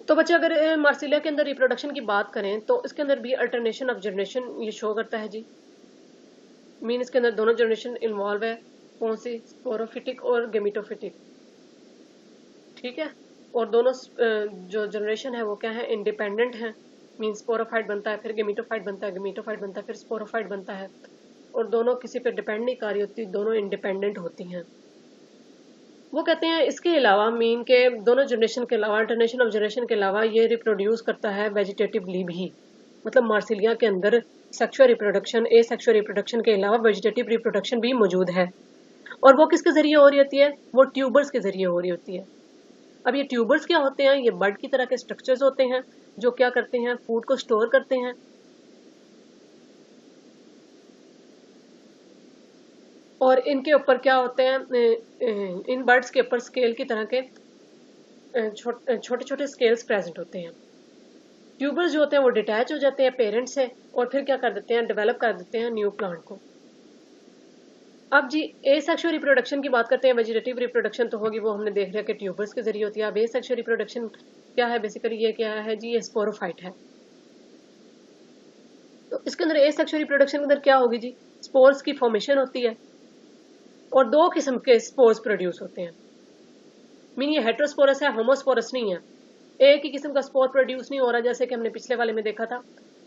तो बच्चे अगर मार्सिलिया के अंदर रिप्रोडक्शन की बात करें तो इसके अंदर भी अल्टरनेशन ऑफ जनरेशन ये शो करता है जी। मीन इसके अंदर दोनों जनरेशन इन्वॉल्व है। कौन सी? स्पोरोफिटिक और गेमिटोफिटिक। ठीक है। और दोनों जो जनरेशन है वो क्या है? इंडिपेंडेंट है। मीन स्पोरोफाइट बनता है, फिर गेमिटोफाइट बनता है, गेमिटोफाइट बनता है, फिर स्पोरोफाइट बनता है। और दोनों किसी पे डिपेंड नहीं कर रही होती, दोनों इंडिपेंडेंट होती हैं। वो कहते हैं इसके अलावा मीन के दोनों जनरेशन के अलावा, अल्टरनेशन ऑफ जनरेशन के अलावा ये रिप्रोड्यूस करता है वेजिटेटिवली भी। मतलब मार्सिलिया के अंदर सेक्सुअल रिप्रोडक्शन, ए सेक्सुअल रिप्रोडक्शन के अलावा वेजिटेटिव रिप्रोडक्शन भी मौजूद है। और वो किसके जरिए हो रही होती है? वो ट्यूबर्स के जरिए हो रही होती है। अब ये ट्यूबर्स क्या होते हैं? ये बड की तरह के स्ट्रक्चर्स होते हैं जो क्या करते हैं? फूड को स्टोर करते हैं। और इनके ऊपर क्या होते हैं? इन बर्ड्स के ऊपर स्केल की तरह के छोटे छोटे स्केल्स प्रेजेंट होते हैं। ट्यूबर्स जो होते हैं वो डिटैच हो जाते हैं पेरेंट से और फिर क्या कर देते हैं? डेवलप कर देते हैं न्यू प्लांट को। अब जी एसेक्सुअल रिप्रोडक्शन की बात करते हैं। वेजिटेटिव रिप्रोडक्शन तो होगी, वो हमने देख लिया कि ट्यूबर्स के जरिए होती है। अब एसेक्सुअल रिप्रोडक्शन क्या है? बेसिकली ये क्या है जी? ये स्पोरोफाइट है। तो इसके अंदर एसेक्सुअल रिप्रोडक्शन के अंदर क्या होगी जी? स्पोर्स की फॉर्मेशन होती है और दो किस्म के स्पोर्स प्रोड्यूस होते हैं। मीन ये हेट्रोस्पोरस है, होमोस्पोरस नहीं है। एक ही किस्म का स्पोर प्रोड्यूस नहीं हो रहा जैसे कि हमने पिछले वाले में देखा था।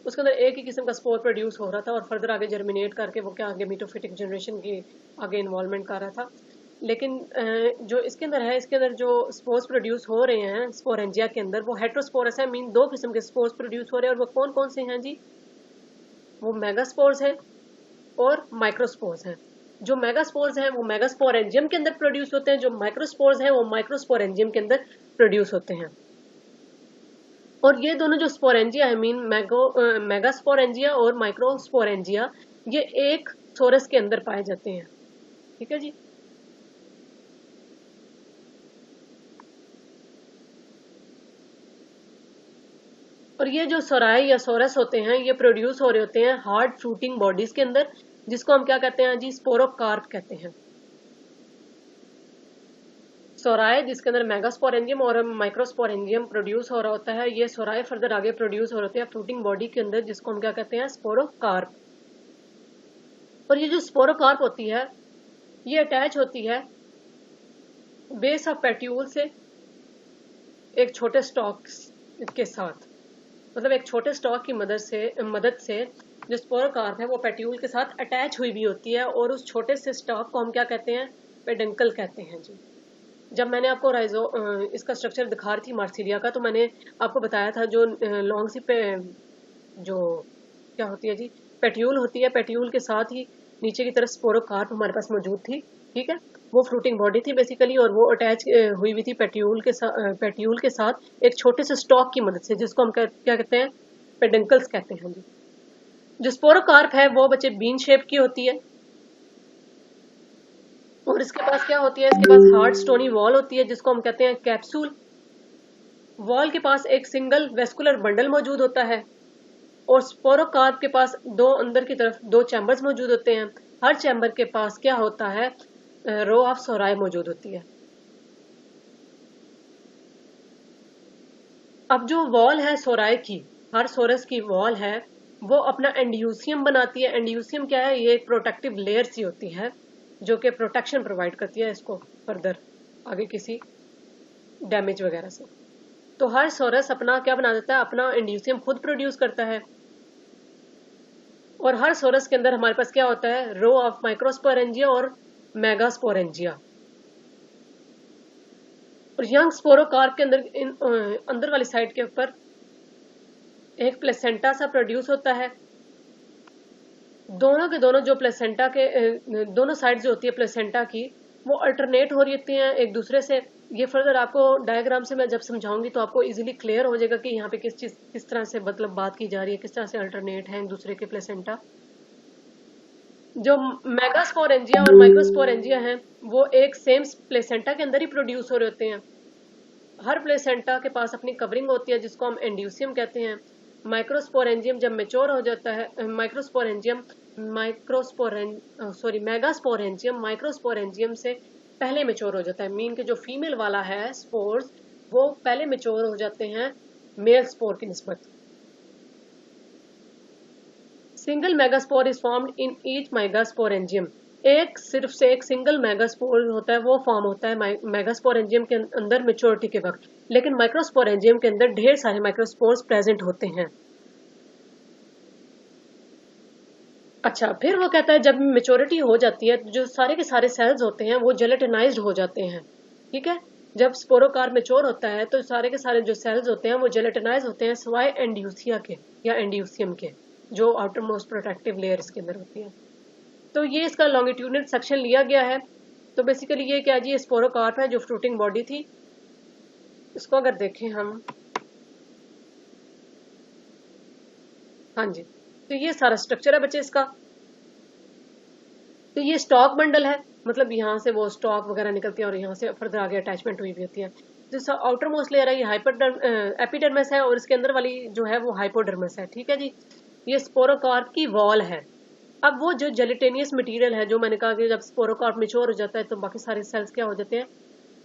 उसके अंदर एक ही किस्म का स्पोर प्रोड्यूस हो रहा था और फर्दर आगे जर्मिनेट करके वो क्या आगे मीटोफिटिक जनरेशन की आगे इन्वॉल्वमेंट कर रहा था। लेकिन जो इसके अंदर है, इसके अंदर जो स्पोर्स प्रोड्यूस हो रहे हैं स्पोरेंजिया के अंदर, वो हेट्रोस्पोरस है। मीन दो किस्म के स्पोर्स प्रोड्यूस हो रहे हैं। और वो कौन कौन से हैं जी? वो मेगास्पोर्स हैं और माइक्रोस्पोर्स हैं। जो मेगास्पोर्स हैं वो मेगास्पोरेंजियम के अंदर प्रोड्यूस होते हैं, जो माइक्रोस्पोर्स हैं वो माइक्रोस्पोरेंजियम के अंदर प्रोड्यूस होते हैं। और ये दोनों जो स्पोरेंजिया है, मीन मेगास्पोरेंजिया और माइक्रोस्पोरेंजिया, ये एक सोरस के अंदर पाए जाते हैं। ठीक है जी। और ये जो सोराई या सोरस होते हैं ये प्रोड्यूस हो रहे होते हैं हार्ड फ्रूटिंग बॉडीज के अंदर, जिसको हम क्या कहते हैं जी? स्पोरोकार्प कहते हैं। सोराय जिसके अंदर मेगास्पोरेंजियम और माइक्रोस्पोरेंजियम प्रोड्यूस हो रहा होता है, ये सोराय फर्दर आगे प्रोड्यूस हो रहे होते हैं फ्रूटिंग बॉडी के अंदर, जिसको हम क्या कहते हैं? स्पोरोकार्प। और ये जो स्पोरोकार्प होती है ये अटैच होती है बेस ऑफ पेट्यूल से एक छोटे स्टॉक के साथ। मतलब एक छोटे स्टॉक की मदद से जो स्पोरोकार्प है वो पेट्यूल के साथ अटैच हुई भी होती है। और उस छोटे से स्टॉक को हम क्या कहते हैं? पेडंकल कहते हैं जी। जब मैंने आपको इसका स्ट्रक्चर दिखा रही थी मार्सिलिया का, तो मैंने आपको बताया था जो लॉन्ग सी पे जो क्या होती है जी? पेट्यूल होती है। पेट्यूल के साथ ही नीचे की तरफ स्पोरोकार्प हमारे पास मौजूद थी। ठीक है। वो फ्रूटिंग बॉडी थी बेसिकली और वो अटैच हुई हुई थी पेट्यूल के साथ एक छोटे से स्टॉक की मदद से, जिसको हम क्या कहते हैं? पेडंकल्स कहते हैं जी। जो स्पोरोकार्प है वो बच्चे बीन शेप की होती है। और इसके पास क्या होती है? इसके पास हार्ड स्टोनी वॉल होती है जिसको हम कहते हैं कैप्सूल। वॉल के पास एक सिंगल वेस्कुलर बंडल मौजूद होता है और स्पोरोकार्प के पास दो अंदर की तरफ दो चैम्बर्स मौजूद होते हैं। हर चैम्बर के पास क्या होता है? रो ऑफ सोराय मौजूद होती है। अब जो वॉल है सोराय की, हर सोरस की वॉल है, वो अपना एंड्यूसियम बनाती है। एंड्यूसियम क्या है? ये एक प्रोटेक्टिव लेयर सी होती है जो कि प्रोटेक्शन प्रोवाइड करती है इसको फर्दर आगे किसी डैमेज वगैरह से। तो हर सोरस अपना क्या बना देता है? अपना एंड्यूसियम खुद प्रोड्यूस करता है। और हर सोरस के अंदर हमारे पास क्या होता है? रो ऑफ माइक्रोस्पोरेंजिया और मेगास्पोरेंजिया। और यंग स्पोरोकार्प के अंदर अंदर वाली साइड के ऊपर एक प्लेसेंटा सा प्रोड्यूस होता है। दोनों के दोनों जो प्लेसेंटा के दोनों साइड जो होती है प्लेसेंटा की, वो अल्टरनेट हो रही होती हैं एक दूसरे से। ये फर्दर आपको डायग्राम से मैं जब समझाऊंगी तो आपको इजीली क्लियर हो जाएगा कि यहाँ पे किस तरह से मतलब बात की जा रही है, किस तरह से अल्टरनेट है एक दूसरे के प्लेसेंटा। जो मेगास्पोरेंजिया और माइक्रोस्पोरेंजिया हैं वो एक सेम प्लेसेंटा के अंदर ही प्रोड्यूस हो रहे होते हैं। हर प्लेसेंटा के पास अपनी कवरिंग होती है जिसको हम एंड्यूसियम कहते हैं। माइक्रोस्पोरेंजियम जब मेच्योर हो जाता है, मेगास्पोरेंजियम माइक्रोस्पोरेंजियम से पहले मेच्योर हो जाता है। मीन के जो फीमेल वाला है स्पोर्स वो पहले मेच्योर हो जाते हैं मेल स्पोर की निस्बत। Single megaspore is formed in each megasporangium. एक सिर्फ से एक सिंगल मेगास्पोर होता है, वो फॉर्म होता है मेगास्पोरेंजियम के अंदर मेच्योरिटी के वक्त, लेकिन माइक्रोस्पोरेंजियम के अंदर ढेर सारे माइक्रोस्पोर्स प्रेजेंट होते हैं। अच्छा, फिर वो कहता है जब मेच्योरिटी हो जाती है तो जो सारे के सारे सेल्स होते हैं वो जेलेटिनाइज्ड हो जाते हैं। ठीक है, जब स्पोरोकार मेच्योर होता है तो सारे के सारे जो सेल्स होते हैं वो जेलेटिनाइज होते हैं, सिवाय एंड्यूसिया के या एंड्यूसियम के, जो आउटर मोस्ट प्रोटेक्टिव लेयर इसके अंदर होती है। तो ये इसका लॉन्गिट्यूडनल सेक्शन लिया गया है। तो बेसिकली ये क्या जी, स्पोरोकार्प है जो फ्रूटिंग बॉडी थी। इसको अगर देखें हम, हाँ जी, तो ये सारा स्ट्रक्चर है बच्चे इसका। तो ये स्टॉक बंडल है, मतलब यहाँ से वो स्टॉक वगैरह निकलती है और यहाँ से फर्दर आगे अटैचमेंट हुई भी होती है। जो आउटर मोस्ट लेयर है ये एपिडर्मिस है और इसके अंदर वाली जो है वो हाइपोडर्मिस है। ठीक है जी, ये स्पोरोकार्प की वॉल है। अब वो जो जेलेटेनियस मटेरियल है, जो मैंने कहा कि जब स्पोरोकार्प मैच्योर हो जाता है तो बाकी सारे सेल्स क्या हो जाते हैं,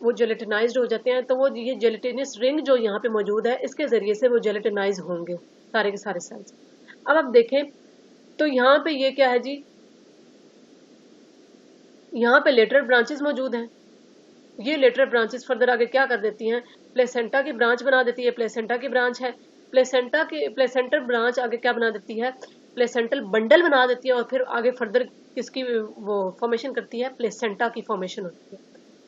वो जेलेटिनाइज्ड हो जाते हैं। तो वो ये जेलेटेनियस रिंग जो यहाँ पे मौजूद है, इसके जरिए से वो जेलेटिनाइज होंगे सारे के सारे सेल्स। अब आप देखें तो यहाँ पे ये क्या है जी, यहाँ पे लेटरल ब्रांचेस मौजूद हैं। ये लेटरल ब्रांचेस फर्दर आगे क्या कर देती हैं, प्लेसेंटा की ब्रांच बना देती है। प्लेसेंटा की ब्रांच है, प्लेसेंटल ब्रांच आगे क्या बना देती है, प्लेसेंटल बंडल बना देती है और फिर आगे फर्दर किसकी वो फॉर्मेशन करती है, प्लेसेंटा की फॉर्मेशन होती है।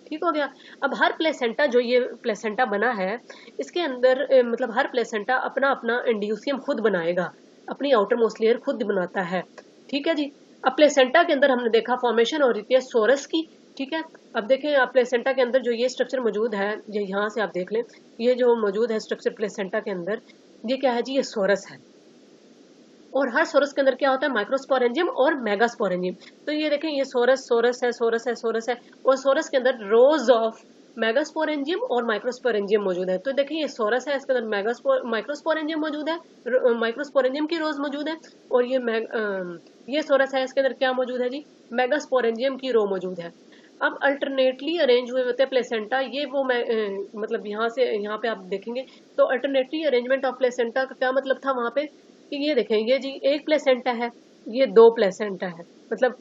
ठीक हो गया। अब हर प्लेसेंटा जो ये प्लेसेंटा बना है, इसके अंदर मतलब हर प्लेसेंटा अपना अपना एंड्यूसियम खुद बनाएगा, अपनी आउटर मोस्ट लेयर खुद बनाता है। ठीक है जी। अब प्लेसेंटा के अंदर हमने देखा फॉर्मेशन हो रही है सोरस की। ठीक है, अब देखें आप प्लेसेंटा के अंदर जो ये स्ट्रक्चर मौजूद है, ये यहाँ से आप देख लें, ये जो मौजूद है स्ट्रक्चर प्लेसेंटा के अंदर, ये क्या है जी, ये सोरस है। और हर सोरस के अंदर क्या होता है, माइक्रोस्पोरेंजियम और मेगास्पोरेंजियम। तो ये देखें, ये सोरस सोरस है, सोरस है, सोरस है, और सोरस के अंदर रोज ऑफ मेगास्पोरेंजियम और माइक्रोस्पोरेंजियम मौजूद है। तो देखें ये सोरस है, इसके अंदर माइक्रोस्पोरेंजियम मौजूद है, माइक्रोस्पोरेंजियम की रोज मौजूद है। और ये सोरस है, इसके अंदर क्या मौजूद है जी, मेगास्पोरेंजियम की रो मौजूद है। अब अल्टरनेटली अरेंज हुए होते हैं प्लेसेंटा, ये वो मतलब यहाँ से यहाँ पे आप देखेंगे तो अल्टरनेटली अरेंजमेंट ऑफ प्लेसेंटा का क्या मतलब था वहां पे, कि ये देखें, ये जी एक प्लेसेंटा है, ये दो प्लेसेंटा है, मतलब,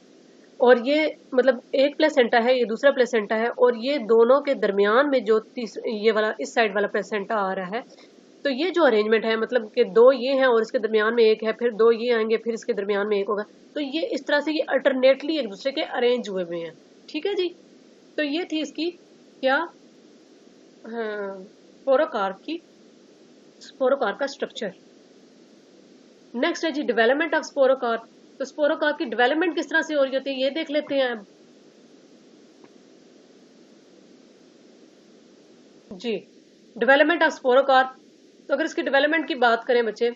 और ये मतलब एक प्लेसेंटा है, ये दूसरा प्लेसेंटा है, और ये दोनों के दरमियान में जो ये वाला इस साइड वाला प्लेसेंटा आ रहा है। तो ये जो अरेंजमेंट है, मतलब कि दो ये हैं और इसके दरमियान में एक है, फिर दो ये आएंगे, फिर इसके दरमियान में एक होगा। तो ये इस तरह से ये अल्टरनेटली एक दूसरे के अरेंज हुए हुए हैं। ठीक है जी। तो ये थी इसकी क्या, हाँ, स्पोरोकार्प का स्ट्रक्चर। नेक्स्ट है जी डेवलपमेंट ऑफ स्पोरोकार्प। तो स्पोरोकार्प की डेवलपमेंट किस तरह से हो रही होती है ये देख लेते हैं अब जी। डेवलपमेंट ऑफ स्पोरोकार्प, तो अगर इसकी डेवलपमेंट की बात करें बच्चे,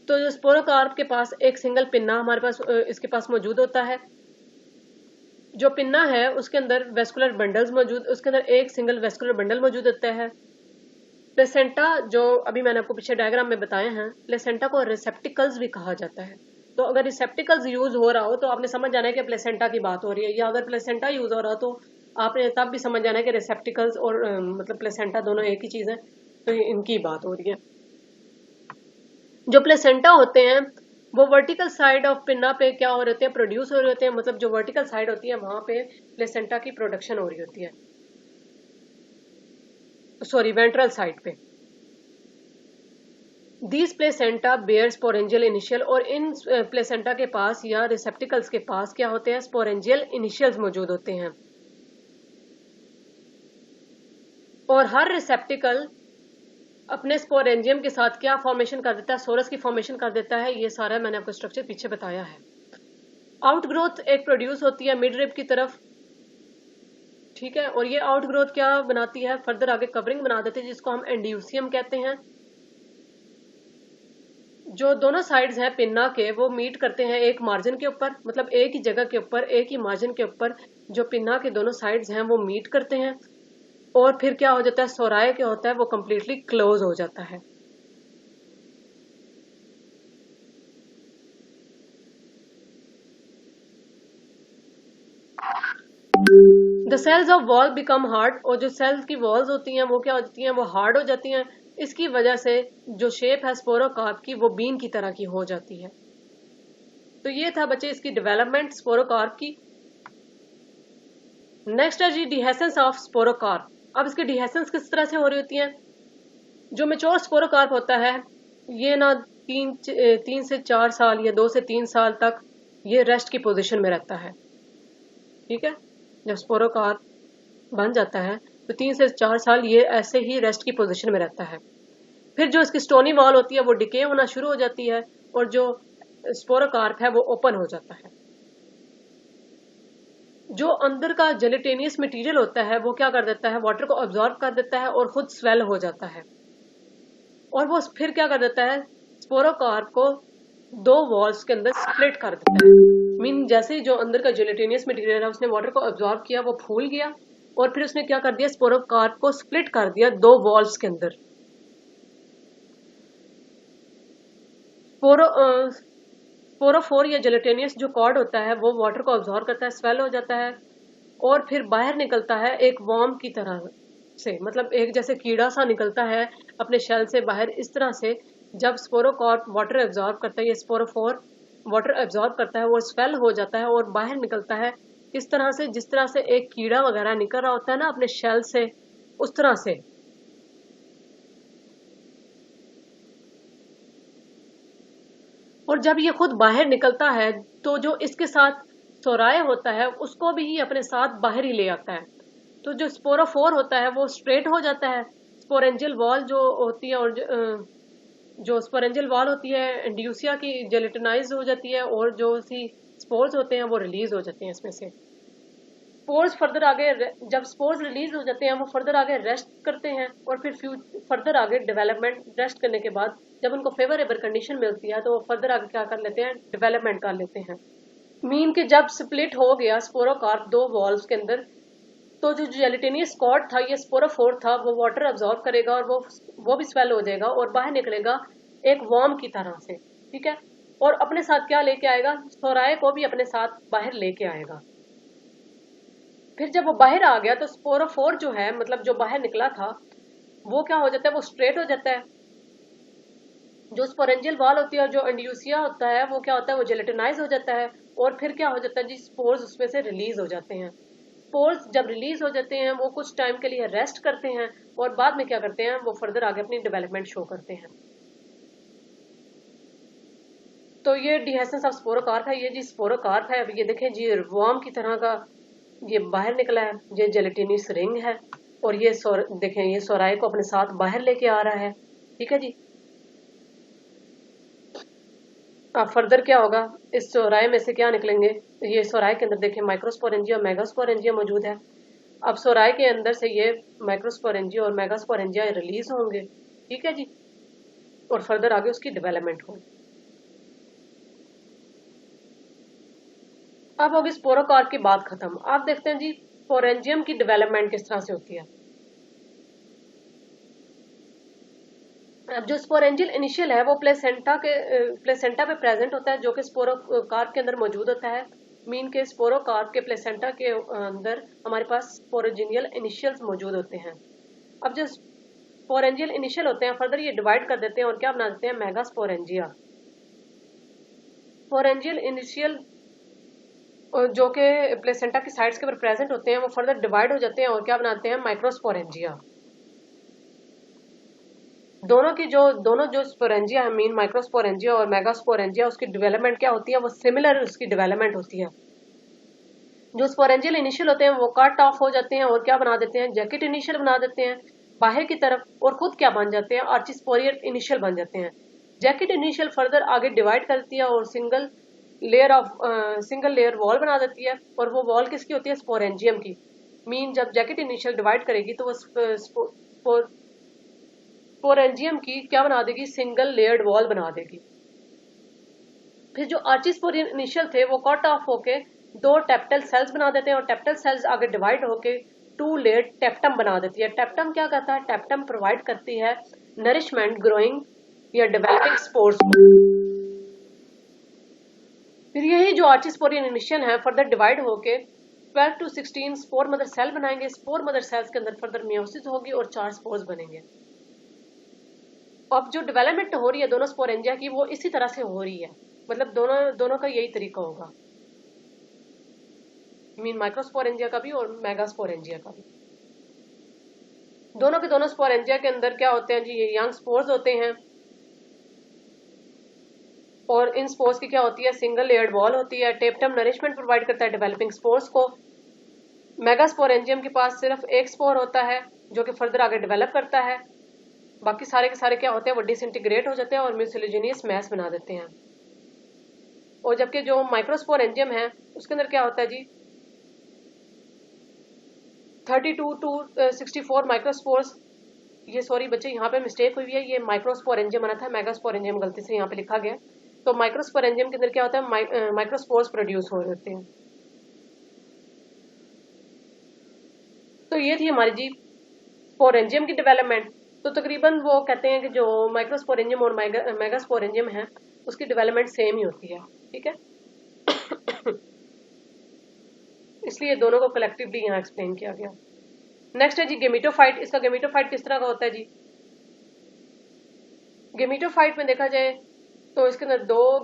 तो जो स्पोरोकार्प के पास एक सिंगल पिन्ना हमारे पास इसके पास मौजूद होता है। जो पिन्ना है उसके अंदर वेस्कुलर बंडल्स मौजूद, उसके अंदर एक सिंगल वेस्कुलर बंडल मौजूद होता है। प्लेसेंटा जो अभी मैंने आपको पीछे डायग्राम में बताए हैं, प्लेसेंटा को रिसेप्टिकल्स भी कहा जाता है। तो अगर रिसेप्टिकल्स यूज हो रहा हो तो आपने समझ जाना है कि प्लेसेंटा की बात हो रही है, या अगर प्लेसेंटा यूज हो रहा हो तो आपने तब भी समझ जाना है कि रिसेप्टिकल्स और मतलब प्लेसेंटा दोनों एक ही चीज है, तो इनकी बात हो रही है। जो प्लेसेंटा होते हैं वो वर्टिकल साइड ऑफ पिन्ना पे क्या हो रहे हैं, प्रोड्यूस हो रहे होते हैं, मतलब जो वर्टिकल साइड होती है वहां पे प्लेसेंटा की प्रोडक्शन हो रही होती है, सॉरी वेंट्रल साइड पे। These placenta bear sporangial initial, और इन प्लेसेंटा के पास या रिसेप्टिकल्स के पास क्या होते हैं, स्पोरेंजियल इनिशियल्स मौजूद होते हैं। और हर रिसेप्टिकल अपने स्पोरेंजियम के साथ क्या फॉर्मेशन कर देता है, सोरस की फॉर्मेशन कर देता है। ये सारा मैंने आपको स्ट्रक्चर पीछे बताया है। आउटग्रोथ एक प्रोड्यूस होती है मिड रिब की तरफ। ठीक है, और ये आउटग्रोथ क्या बनाती है, फर्दर आगे कवरिंग बना देती है जिसको हम एंड्यूसियम कहते हैं। जो दोनों साइड्स हैं पिन्ना के वो मीट करते हैं एक मार्जिन के ऊपर, मतलब एक ही जगह के ऊपर, एक ही मार्जिन के ऊपर जो पिन्ना के दोनों साइड्स हैं वो मीट करते हैं। और फिर क्या हो जाता है, सोराय क्या होता है, वो कंप्लीटली क्लोज हो जाता है। The cells of wall become hard, और जो सेल्स की वॉल्स होती हैं वो क्या हो जाती हैं, वो हार्ड हो जाती हैं। इसकी वजह से जो शेप है स्पोरोकार्प की वो बीन की तरह की हो जाती है। तो ये था बच्चे इसकी डेवलपमेंट स्पोरोकार्प की। नेक्स्ट है जी डिहेसेंस ऑफ स्पोरोकार्प। अब इसकी डिहेसेंस किस तरह से हो रही होती है। जो मेच्योर स्पोरोकार्प होता है ये ना 3 से 4 साल या 2 से 3 साल तक ये रेस्ट की पोजीशन में रहता है। ठीक है, जब स्पोरोकार्प बन जाता है तो 3 से 4 साल ये ऐसे ही रेस्ट की पोजीशन में रहता है। फिर जो इसकी स्टोनी वॉल होती है वो डिके होना शुरू हो जाती है और जो स्पोरोकार्प है वो ओपन हो जाता है। जो अंदर का जेलेटेनियस मटेरियल होता है वो क्या कर देता है, वाटर को अब्जॉर्ब कर देता है और खुद स्वेल हो जाता है, और वो फिर क्या कर देता है, स्पोरोकार्प को 2 वॉल्स के अंदर स्प्लिट कर देता है। मीन जैसे ही जो अंदर का जेलेटेनियस मटेरियल है उसने वाटर को अब्जॉर्ब किया, वो फूल गया और फिर उसने क्या कर दिया, स्पोरोकार्प को स्प्लिट कर दिया 2 वॉल्स के अंदर। स्पोरोफोर या जेलेटेनियस जो कॉर्ड होता है वो वाटर को अब्जॉर्ब करता है, स्वेल हो जाता है और फिर बाहर निकलता है एक वॉर्म की तरह से, मतलब एक जैसे कीड़ा सा निकलता है अपने शेल से बाहर। इस तरह से जब स्पोरोकार्प वाटर एब्जॉर्ब करता है, ये स्पोरोफोर वाटर एब्जॉर्ब करता है, वो स्वेल हो जाता है और बाहर निकलता है इस तरह से, जिस तरह से एक कीड़ा वगैरह निकल रहा होता है ना अपने शेल से, उस तरह से। और जब ये खुद बाहर निकलता है तो जो इसके साथ सोराय होता है उसको भी ही अपने साथ बाहर ही ले आता है। तो जो स्पोरोफोर होता है वो स्ट्रेट हो जाता है, स्पोरेंजियल वॉल जो होती है, और जो स्पोरेंजियल वॉल होती है इंड्यूसिया की जेलेटिनाइज हो जाती है, और जो सी स्पोर्स होते हैं वो रिलीज हो जाते हैं इसमें से। स्पोर्स फर्दर आगे, जब स्पोर्स रिलीज हो जाते हैं वो फर्दर आगे रेस्ट करते हैं, और फिर फर्दर आगे डेवलपमेंट, रेस्ट करने के बाद जब उनको फेवरेबल कंडीशन मिलती है तो वो फर्दर आगे क्या कर लेते हैं, डेवलपमेंट कर लेते हैं। मीन के जब स्प्लिट हो गया स्पोरोकार्प 2 वॉल्स के अंदर, तो जो जेलेटिनियस कॉर्ड था, ये स्पोरोफोर था, वो वाटर अब्जॉर्ब करेगा और वो भी स्वेल हो जाएगा और बाहर निकलेगा एक वॉर्म की तरह से। ठीक है, और अपने साथ क्या लेके आएगा, सोराय को भी अपने साथ बाहर लेके आएगा। फिर जब वो बाहर आ गया तो स्पोरोफोर जो है, मतलब जो बाहर निकला था, वो क्या हो जाता है, वो स्ट्रेट हो जाता है। जो स्पोरेंजियल वॉल होती है और जो एंड्यूसिया होता है वो क्या होता है, वो जेलेटिनाइज हो जाता है, और फिर क्या हो जाता है जी, स्पोर्स उसमें से रिलीज हो जाते हैं। स्पोर्स जब रिलीज हो जाते हैं वो कुछ टाइम के लिए रेस्ट करते हैं और बाद में क्या करते हैं, वो फर्दर आगे अपनी डेवलपमेंट शो करते हैं। तो ये डिहेसेंस ऑफ स्पोरोकार्प है, ये जी स्पोरोकार्प है। अब ये देखें जी, वर्म की तरह का ये बाहर निकला है, ये जेलेटिनियस रिंग है, और ये देखें ये सोराय को अपने साथ बाहर लेके आ रहा है। ठीक है जी, अब फर्दर क्या होगा, इस सोराय में से क्या निकलेंगे, ये सोराय के अंदर देखें माइक्रोस्पोरेंजिया और मेगास्पोरेंजिया मौजूद है। अब सोराय के अंदर से ये माइक्रोस्पोरेंजिया और मेगास्पोरेंजिया रिलीज होंगे। ठीक है जी, और फर्दर आगे उसकी डेवलपमेंट होगी। अब होगी स्पोरोकार्प की बात खत्म। आप देखते हैं जी स्पोरेंजियम की डेवलपमेंट किस तरह से होती है। अब जो स्पोरेंजियल इनिशियल है वो प्लेसेंटा पे प्रेजेंट होता है, जो कि स्पोरोकार्प के अंदर मौजूद होता है। मीन के स्पोरोकार्प के प्लेसेंटा के अंदर हमारे पास स्पोरेंजियल इनिशियल्स मौजूद होते हैं। अब जो स्पोरेंजियल इनिशियल होते हैं फर्दर ये डिवाइड कर देते हैं और क्या बना देते हैं, मेगास्पोरेंजिया। स्पोरेंजियल इनिशियल जो कि प्लेसेंटा की साइड्स के ऊपर प्रेजेंट होते हैं वो फर्दर डिवाइड हो जाते हैं और क्या बनाते हैं, माइक्रोस्पोरेंजिया। दोनों जो स्पोरेंजिया है, मीन माइक्रोस्पोरेंजिया और मेगास्पोरेंजिया, उसकी डेवलपमेंट क्या होती है, वो सिमिलर उसकी डेवलपमेंट होती है। जो स्पोरेंजियल इनिशियल होते हैं वो कट ऑफ हो जाते हैं और क्या बना देते हैं, जैकेट इनिशियल बना देते हैं बाहर की तरफ, और खुद क्या बन जाते हैं, आर्चिस्पोरियल इनिशियल बन जाते हैं। जैकेट इनिशियल फर्दर आगे डिवाइड करती है और सिंगल लेयर वॉल बना देती है, और वो वॉल किसकी होती है, स्पोरेंजियम की। मीन जब जैकेट इनिशियल डिवाइड करेगी तो वो स्पोरेंजियम की क्या बना देगी, सिंगल लेयर्ड वॉल बना देगी। फिर जो आर्चिस्पोरियन इनिशियल थे वो कट ऑफ होके 2 टेप्टल सेल्स बना देते हैं, और टेप्टल सेल्स आगे डिवाइड होके 2 लेयर्ड टेप्टम बना देती है। टेप्टम क्या करता है, टेप्टम प्रोवाइड करती है नरिशमेंट ग्रोइंग या डेवलपिंग स्पोर्स को। फिर यही जो आर्चिस्पोरियन इनिशियल है फर्दर डिवाइड होके 12 to 16 स्पोर मदर सेल बनाएंगे। स्पोर मदर सेल्स के अंदर फर्दर मियोसिस होगी और 4 स्पोर्स बनेंगे। अब जो डेवलपमेंट हो रही है दोनों स्पोरेंजिया की, वो इसी तरह से हो रही है, मतलब दोनों का यही तरीका होगा, मीन माइक्रोस्पोरेंजिया का भी और मेगास्पोरेंजिया का भी। दोनों के दोनों स्पोरेंजिया के अंदर क्या होते हैं जी, ये यंग स्पोर्स होते हैं और इन स्पोर्स की क्या होती है, सिंगल लेयर्ड वॉल होती है। टेप्टम नरिशमेंट प्रोवाइड करता है डेवलपिंग स्पोर्स को। मेगास्पोरेंजियम के पास सिर्फ एक स्पोर होता है जो कि फर्दर आगे डेवलप करता है, बाकी सारे के सारे क्या होते हैं, वो डिसइंटीग्रेट हो जाते हैं और म्यूसिलिजिनियस मैस बना देते हैं। और जबकि जो माइक्रोस्पोरेंजियम है उसके अंदर क्या होता है जी, 32 to 64 माइक्रोस्पोर्स, ये सॉरी बच्चे यहाँ पे मिस्टेक हुई है, ये माइक्रोस्पोरेंजियम बना था, मेगास्पोरेंजियम गलती से यहाँ पे लिखा गया। तो माइक्रोस्पोरेंजियम के अंदर क्या होता है, माइक्रोस्पोर्स प्रोड्यूस हो जाते हैं। तो ये थी हमारी जी स्पोरेंजियम की डेवलपमेंट। तो तकरीबन वो कहते हैं कि जो माइक्रोस्पोरेंजियम और मेगास्पोरेंजियम है उसकी डेवलपमेंट सेम ही होती है, ठीक है। इसलिए दोनों को कलेक्टिवली यहाँ एक्सप्लेन किया गया। नेक्स्ट है जी गेमिटोफाइट। इसका गेमिटोफाइट किस तरह का होता है जी, गेमिटोफाइट में देखा जाए तो इसके अंदर दो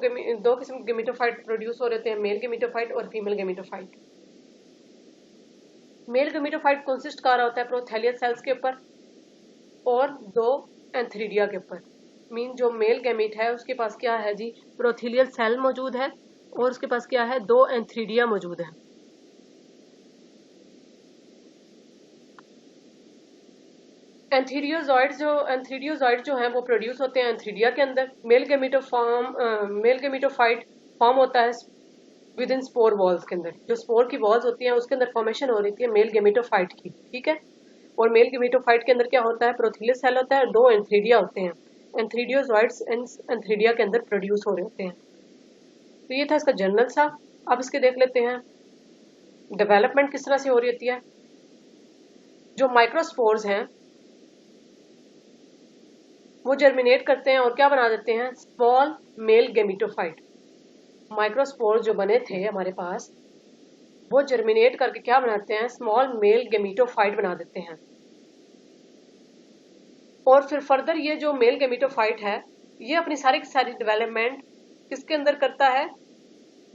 किस्म के गेमिटोफाइट प्रोड्यूस हो रहे हैं, मेल गेमिटोफाइट और female gametophyte. Male gametophyte consist कर रहा होता है प्रोथैलियल सेल्स के ऊपर और 2 एंथ्रीडिया के ऊपर। मीन जो मेल गैमीट है उसके पास क्या है जी, प्रोथैलियल सेल मौजूद है और उसके पास क्या है, 2 एंथ्रीडिया मौजूद है। एंथ्रीडियोजॉइड जो हैं वो प्रोड्यूस होते हैं एंथ्रीडिया के अंदर। मेल गेमिटोफाइट फॉर्म होता है विद इन स्पोर वॉल्स के अंदर। जो स्पोर की वॉल्स होती हैं उसके अंदर फॉर्मेशन हो रही है मेल गेमिटोफाइट की, ठीक है। और मेल गेमिटोफाइट के अंदर क्या होता है, प्रोथैलियल सेल होता है, 2 एंथ्रीडिया होते हैं। एंथ्रीडियोजॉइड्स एंथ्रीडिया के अंदर प्रोड्यूस हो रहे होते हैं। तो ये था इसका जनरल सा। अब इसके देख लेते हैं डेवलपमेंट किस तरह से हो रही होती है। जो माइक्रोस्पोर्स हैं वो जर्मिनेट करते हैं और क्या बना देते हैं, स्मॉल मेल गेमिटोफाइट। माइक्रोस्पोर जो बने थे हमारे पास वो जर्मिनेट करके क्या बनाते हैं, स्मॉल मेल गेमिटोफाइट बना देते हैं। और फिर फर्दर ये जो मेल गेमिटोफाइट है ये अपनी सारी की सारी डेवलपमेंट किसके अंदर करता है,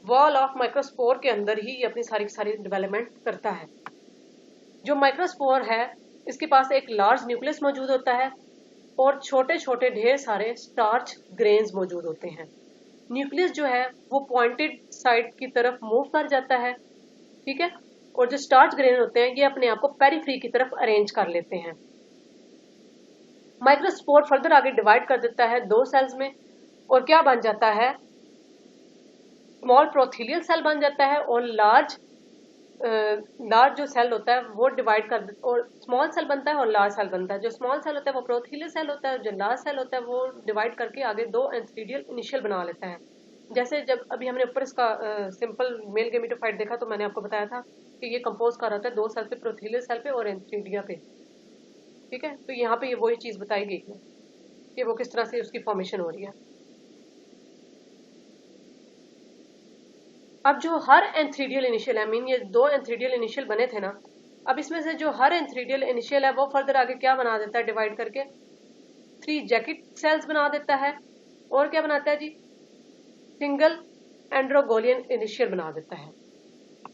वॉल ऑफ माइक्रोस्पोर के अंदर ही ये अपनी सारी की सारी डेवलपमेंट करता है। जो माइक्रोस्पोर है इसके पास एक लार्ज न्यूक्लियस मौजूद होता है और छोटे छोटे ढेर सारे स्टार्च ग्रेन्स मौजूद होते हैं। न्यूक्लियस जो है वो पॉइंटेड साइड की तरफ मूव कर जाता है, ठीक है। और जो स्टार्च ग्रेन होते हैं ये अपने आप को पेरिफ्री की तरफ अरेंज कर लेते हैं। माइक्रोस्पोर फर्दर आगे डिवाइड कर देता है 2 सेल्स में और क्या बन जाता है, स्मॉल प्रोथीलियल सेल बन जाता है और लार्ज जो सेल होता है वो डिवाइड कर और स्मॉल सेल बनता है और लार्ज सेल बनता है। जो स्मॉल सेल होता है वो प्रोथीलियल सेल होता है, जो लार्ज सेल होता है वो डिवाइड करके आगे 2 एंथ्रीडियल इनिशियल बना लेता है। जैसे जब अभी हमने ऊपर इसका सिंपल मेल गेमिटोफाइट देखा तो मैंने आपको बताया था कि ये कंपोज कर रहा था 2 सेल पे, प्रोथीलियल सेल पे और एंथ्रीडिया पे, ठीक है। तो यहाँ पे ये वही चीज बताई गई है कि वो किस तरह से उसकी फॉर्मेशन हो रही है। अब जो हर एंथ्रीडियल इनिशियल है, मीन ये 2 एंथ्रीडियल इनिशियल बने थे ना, अब इसमें से जो हर एंथ्रीडियल इनिशियल है वो फर्दर आगे क्या बना देता है, डिवाइड करके 3 जैकेट सेल्स बना देता है और क्या बनाता है जी, सिंगल एंड्रोगोलियन इनिशियल बना देता है।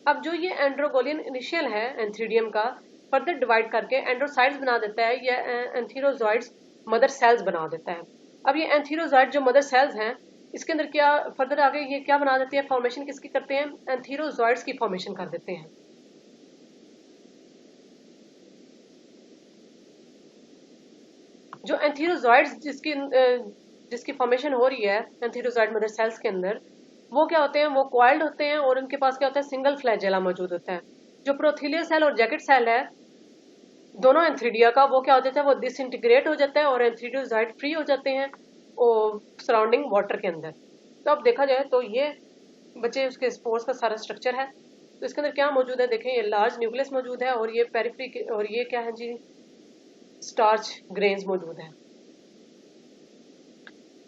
अब जो ये एंड्रोगोलियन इनिशियल है एंथ्रीडियम का फर्दर डिवाइड करके एंड्रोसाइड्स बना देता है या एंथीरोजॉइड्स मदर सेल्स बना देता है। अब ये एंथीरोजॉइड जो मदर सेल्स हैं इसके अंदर क्या फर्दर आगे ये क्या बना देती है, फॉर्मेशन किसकी करते हैं, एंथीरोजॉइड्स की फॉर्मेशन कर देते हैं। जो एंथीरोजॉइड्स जिसकी फॉर्मेशन हो रही है एंथीरोजॉइड मदर सेल्स के अंदर, वो क्या होते हैं, वो क्वाइल्ड होते हैं और उनके पास क्या होता है, सिंगल फ्लैजेला मौजूद होता है। जो प्रोथीलियल सेल और जैकेट सेल है दोनों एंथ्रीडिया का, वो क्या हो जाता है, वो डिसइंटीग्रेट हो जाता है और एंथ्रीडियोजॉइड फ्री हो जाते हैं और सराउंडिंग वाटर के अंदर। तो अब देखा जाए तो ये बचे उसके स्पोर्स का सारा स्ट्रक्चर है। तो इसके अंदर क्या मौजूद है, देखें ये लार्ज न्यूक्लियस मौजूद है और ये पेरिफेरी और ये क्या है जी, स्टार्च ग्रेन्स मौजूद है।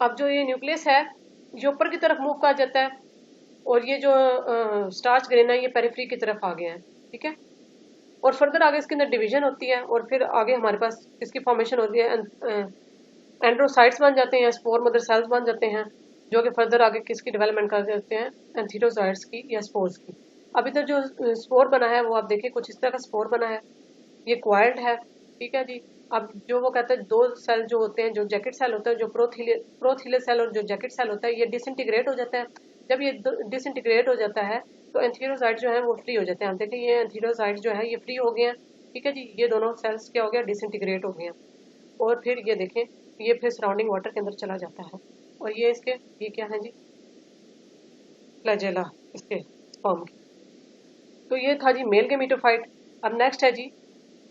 अब जो ये न्यूक्लियस है ये ऊपर की तरफ मूव कर जाता है और ये जो स्टार्च ग्रेन है ये पेरिफेरी की तरफ आ गया है। ठीक है। और फर्दर आगे इसके अंदर डिवीजन होती है और फिर आगे हमारे पास इसकी फॉर्मेशन होती है, एंड्रोसाइट्स बन जाते हैं, स्पोर मदर सेल्स बन जाते हैं, जो कि फर्दर आगे किसकी डेवलपमेंट कर देते हैं, एंथीरोसाइट्स की या स्पोर्स की। अब इधर जो स्पोर बना है वो आप देखिए कुछ इस तरह का स्पोर बना है, ये क्वाइल्ड है, ठीक है जी। अब जो वो कहते हैं दो सेल जो होते हैं, जो जैकेट सेल होता है, जो प्रोथीले सेल और जो जैकेट सेल होता है, ये डिसइंटीग्रेट हो जाता है। जब ये डिसइंटीग्रेट हो जाता है तो एंथीरोसाइट जो है वो फ्री हो जाते हैं। हम देखिए ये एंथीरोसाइट जो है ये फ्री हो गए हैं, ठीक है जी। ये दोनों सेल्स क्या हो गया, डिसइंटीग्रेट हो गए हैं। और फिर ये देखें, ये फिर सराउंडिंग वाटर के अंदर चला जाता है। और ये इसके, ये क्या है जी, फ्लैजेला इसके स्पर्म की। तो ये था जी मेल गेमेटोफाइट। अब नेक्स्ट है जी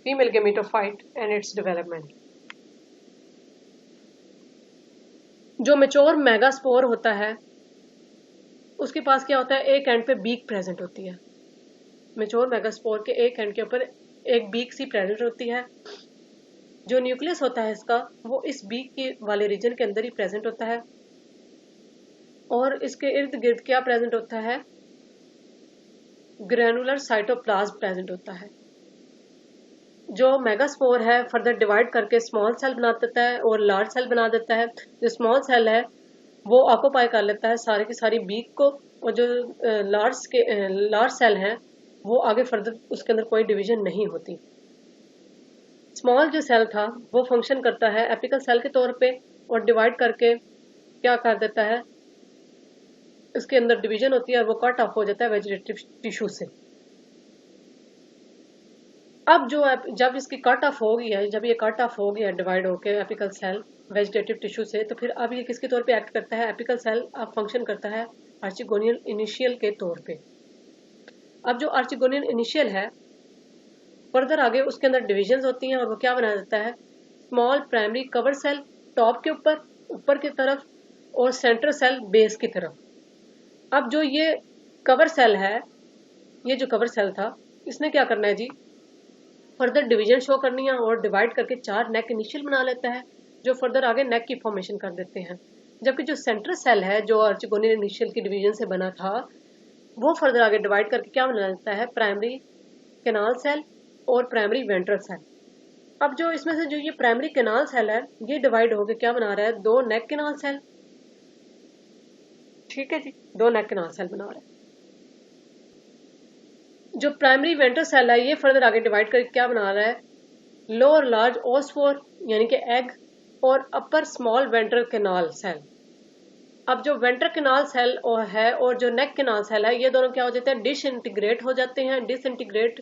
female gametophyte and its development. जो मेच्योर मेगास्पोर होता है उसके पास क्या होता है, एक एंड पे बीक प्रेजेंट होती है। मेच्योर मेगास्पोर के एक एंड के ऊपर एक बीक सी प्रेजेंट होती है। जो न्यूक्लियस होता है इसका वो इस बीक के वाले रीजन के अंदर ही प्रेजेंट होता है। और इसके इर्द गिर्द क्या प्रेजेंट होता है, ग्रेनुलर साइटोप्लाज्म प्रेजेंट होता है। जो मेगास्पोर है फर्दर डिवाइड करके स्मॉल सेल बना देता है और लार्ज सेल बना देता है। जो स्मॉल सेल है वो ऑक्यूपाई कर लेता है सारी की सारी बीक को, और जो लार्ज सेल हैं वो आगे फर्दर उसके अंदर कोई डिवीजन नहीं होती। स्मॉल जो सेल था वो फंक्शन करता है एपिकल सेल के तौर पे और डिवाइड करके क्या कर देता है, इसके अंदर डिवीजन होती है और वो कट ऑफ हो जाता है वेजिटेटिव टिश्यू से। अब जो जब इसकी कट ऑफ हो गई है, जब ये कट ऑफ हो गया डिवाइड होके एपिकल सेल वेजिटेटिव टिश्यू से, तो फिर अब ये किसके तौर पे एक्ट करता है, एपिकल सेल अब फंक्शन करता है आर्चिगोनियल इनिशियल के तौर पे। अब जो आर्चिगोनियल इनिशियल है फर्दर आगे उसके अंदर डिविजन्स होती हैं और वो क्या बना देता है, small primary cover cell top के ऊपर ऊपर की तरफ और सेंटर सेल बेस की तरफ। अब जो ये कवर सेल है, ये जो कवर सेल था इसने क्या करना है जी, फर्दर डिवीजन शो करनी है और डिवाइड करके 4 नेक इनिशियल बना लेता है, जो फर्दर आगे नेक की फॉर्मेशन कर देते हैं। जबकि जो सेंटर सेल है जो आर्चिगोनियल इनिशियल की डिवीजन से बना था वो फर्दर आगे डिवाइड करके क्या बना लेता है, प्राइमरी कैनाल सेल और प्राइमरी वेंट्रल सेल। अब जो इसमें से जो ये प्राइमरी कैनाल सेल है ये डिवाइड होकर क्या बना रहा है, 2 नेक कैनाल सेल, ठीक है जी, 2 नेक कैनाल सेल बना रहा है। जो प्राइमरी वेंट्रल सेल है ये फर्दर आगे डिवाइड करके क्या बना रहा है, लोअर लार्ज ओस्फोर यानी कि एग और अपर स्मॉल वेंट्रल कैनाल सेल। अब जो वेंट्रल कैनाल सेल है और जो नेक कैनाल सेल है ये दोनों क्या हो जाते हैं, डिसइंटीग्रेट हो जाते हैं। डिसइंटीग्रेट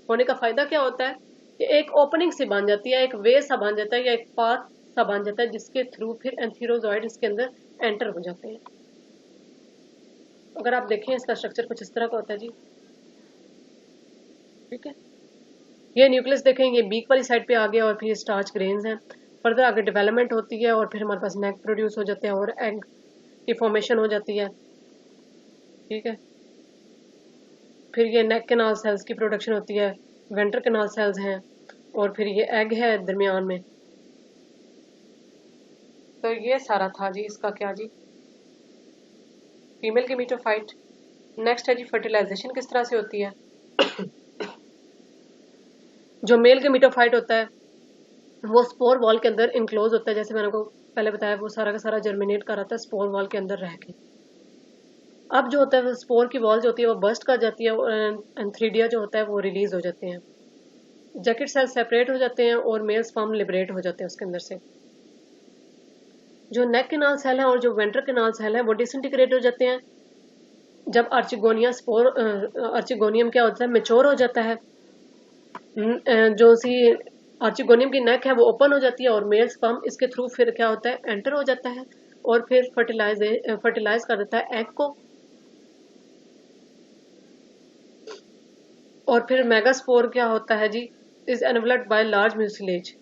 होने का फायदा क्या होता है कि एक ओपनिंग सी बन जाती है, एक वे सा बन जाता है या एक पाथ सा बन जाता है जिसके थ्रू फिर एंथीरोजॉइड इसके अंदर एंटर हो जाते हैं। अगर आप देखें इसका स्ट्रक्चर कुछ इस तरह का होता है जी, ठीक है। ये न्यूक्लियस देखें, ये बीक वाली साइड पे आ गया और फिर ये स्टार्च ग्रेन्स हैं। फर्दर आगे डेवलपमेंट होती है और फिर हमारे पास नेक प्रोड्यूस हो जाते हैं और एग की फॉर्मेशन हो जाती है, ठीक है। फिर ये नेक कैनाल सेल्स की प्रोडक्शन होती है, वेंट्रल कैनाल सेल्स हैं और फिर ये एग है दरमियान में। तो ये सारा था जी इसका क्या जी, फीमेल गेमेटोफाइट। नेक्स्ट है जी फर्टिलाइजेशन किस तरह से होती है। जो मेल गेमेटोफाइट होता है वो स्पोर वॉल के अंदर इनक्लोज होता है, जैसे मैंने आपको पहले बताया वो सारा का सारा जर्मिनेट कर रहा था स्पोर वॉल के अंदर रह के। अब जो होता है स्पोर की वॉल जो होती है वो बस्ट कर जाती है और एंथ्रीडिया जो होता है वो रिलीज हो जाते हैं। जैकेट सेल सेपरेट हो जाते हैं और मेल स्पर्म लिबरेट हो जाते हैं उसके अंदर से। जो नेक कैनाल सेल है और जो वेंट्रल कैनाल सेल है वो डिसइंटीग्रेट हो जाते हैं जब आर्चिगोनियम क्या होता है, मेच्योर हो जाता है। जो सी आर्चिगोनियम की नेक है वो ओपन हो जाती है और मेल स्पर्म इसके थ्रू फिर क्या होता है, एंटर हो जाता है और फिर फर्टिलाइज कर देता है एग को। और फिर मेगास्पोर क्या होता है जी, is enveloped by large mucilage.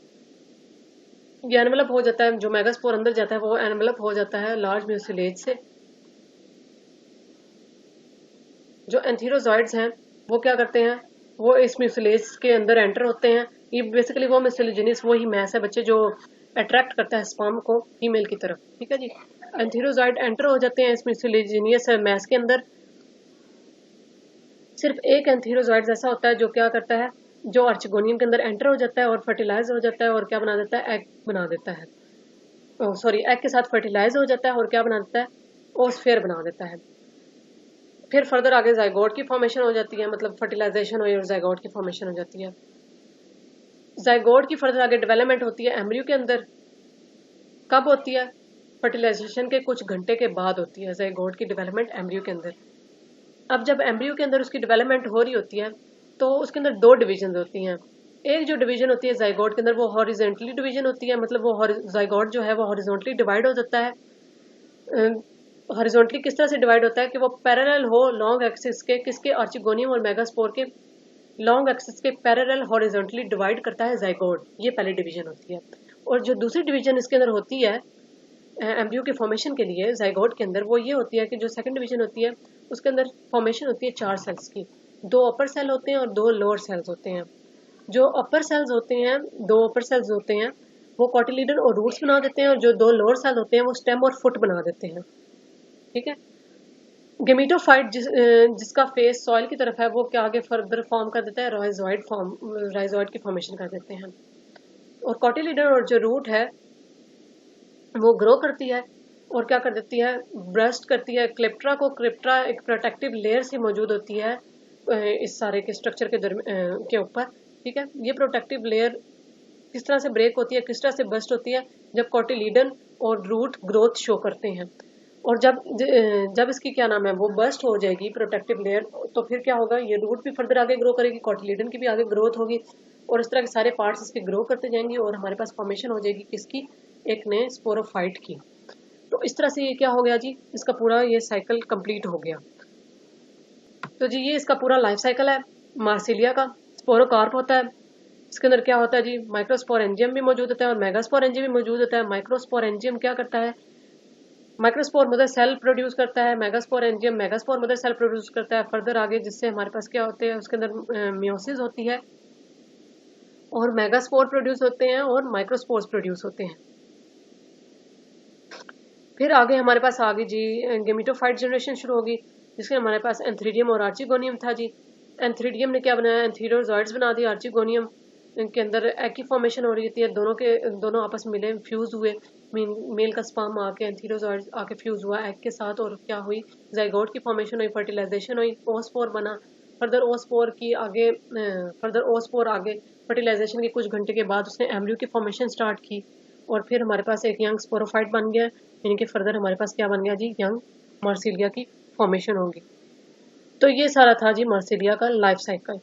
ये एनवेलप हो जाता है, जो मेगास्पोर अंदर जाता है वो एनवेलप हो जाता है लार्ज म्यूसिलेज से। जो एंथीरोजॉइड्स हैं वो क्या करते हैं, वो इस म्यूसिलेज के अंदर एंटर होते हैं। ये बेसिकली वो म्यूसिलेजिनस वही मैस है बच्चे जो अट्रैक्ट करता है स्पर्म को फीमेल की तरफ, ठीक है जी। एंथीरोजॉइड एंटर हो जाते हैं इस म्यूसिलेजिनियस मैस के अंदर। सिर्फ एक एंथीरोजॉइड ऐसा होता है जो क्या करता है, जो आर्चिगोनियम के अंदर एंटर हो जाता है और फर्टिलाइज हो जाता है और क्या बना देता है, एग बना देता है। सॉरी, एग के साथ फर्टिलाइज हो जाता है और क्या बना देता है, ओस्फेयर बना देता है। फिर फर्दर आगे जाइगोट की फॉर्मेशन हो जाती है, मतलब फर्टिलाइजेशन हुई और जाइगोट की फॉर्मेशन हो जाती है। जाइगोट की फर्दर आगे डेवलपमेंट होती है एम्ब्रियो के अंदर। कब होती है, फर्टिलाइजेशन के कुछ घंटे के बाद होती है जाइगोट की डेवलपमेंट एम्ब्रियो के अंदर। अब जब एम्ब्रियो के अंदर उसकी डेवलपमेंट हो रही होती है तो उसके अंदर दो डिवीजन होती हैं। एक जो डिवीजन होती है जाइगोट के अंदर वो हॉरिजेंटली डिवीजन होती है, मतलब वो जाइगोट जो है वो हॉरिजॉन्टली डिवाइड हो जाता है। हॉरिजॉन्टली किस तरह से डिवाइड होता है कि वो पैरेलल हो लॉन्ग एक्सिस के, किसके, आर्चिगोनियम और मेगास्पोर के लॉन्ग एक्सिस के पैरेलल हॉरिजॉन्टली डिवाइड करता है जाइगोट। ये पहली डिवीजन होती है। और जो दूसरी डिवीजन इसके अंदर होती है एम्ब्रियो के फॉर्मेशन के लिए जाइगोट के अंदर, वो ये होती है कि जो सेकंड डिवीजन होती है उसके अंदर फॉर्मेशन होती है 4 सेल्स की। 2 अपर सेल होते हैं और 2 लोअर सेल्स होते हैं। जो अपर सेल्स होते हैं, 2 अपर सेल्स होते हैं वो कॉटिलीडन और रूट्स बना देते हैं, और जो 2 लोअर सेल होते हैं वो स्टेम और फुट बना देते हैं। ठीक है। गेमिटोफाइट जिसका फेस सॉइल की तरफ है वो क्या आगे फर्दर फॉर्म कर देता है, राइजोइड की फॉर्मेशन कर देते हैं। और कॉटिलीडन और जो रूट है वो ग्रो करती है और क्या कर देती है, ब्रस्ट करती है क्लिप्ट्रा को। क्लिप्ट्रा एक प्रोटेक्टिव लेयर से मौजूद होती है इस सारे के स्ट्रक्चर के ऊपर। ठीक है। ये प्रोटेक्टिव लेयर किस तरह से ब्रेक होती है, किस तरह से बस्ट होती है, जब कॉटिलीडन और रूट ग्रोथ शो करते हैं। और जब इसकी क्या नाम है वो बस्ट हो जाएगी प्रोटेक्टिव लेयर, तो फिर क्या होगा, ये रूट भी फर्दर आगे ग्रो करेगी, कॉटिलीडन की भी आगे ग्रोथ होगी और इस तरह के सारे पार्ट्स इसके ग्रो करते जाएंगे और हमारे पास फॉर्मेशन हो जाएगी किसकी, एक नए स्पोरोफाइट की। तो इस तरह से ये क्या हो गया जी, इसका पूरा ये साइकिल कंप्लीट हो गया। तो जी ये इसका पूरा लाइफ साइकिल है मार्सिलिया का। स्पोरोकार्प होता है, इसके अंदर क्या होता है जी, माइक्रोस्पोरेंजियम भी मौजूद होता है और मेगास्पोरेंजियम भी मौजूद होता है। माइक्रोस्पोरेंजियम क्या करता है, माइक्रोस्पोर मदर सेल प्रोड्यूस करता है, megasporangium megaspore mother cell produce करता है। फर्दर आगे जिससे हमारे पास क्या होते हैं, उसके अंदर मियोसिस होती है और मेगास्पोर प्रोड्यूस होते हैं और माइक्रोस्पोर्स प्रोड्यूस होते हैं। फिर आगे हमारे पास आगे जी गेमिटोफाइट जनरेशन शुरू होगी, जिसके हमारे पास एंथ्रीडियम और आर्चिगोनियम था जी। एंथ्रीडियम ने क्या बनाया, एंथीरोजॉइड्स बना दिए। आर्चिगोनियम के अंदर एग की फॉर्मेशन हो रही थी, दोनों आपस में मिले, फ्यूज हुए। मेल का स्पर्म आके एंथीरोजॉइड्स आके फ्यूज हुआ एग के साथ और क्या हुई, जाइगोट की फॉर्मेशन हुई, फर्टिलाइजेशन हुई, ओस्पोर बना। फर्दर ओस्पोर आगे फर्टिलाइजेशन के कुछ घंटे के बाद उसने एम्ब्रियो की फॉर्मेशन स्टार्ट की और फिर हमारे पास एक यंग स्पोरोफाइट बन गया, यानी कि फर्दर हमारे पास क्या बन गया जी, यंग मार्सिलिया की फॉर्मेशन होगी। तो ये सारा था जी मार्सिलिया का लाइफ साइकिल।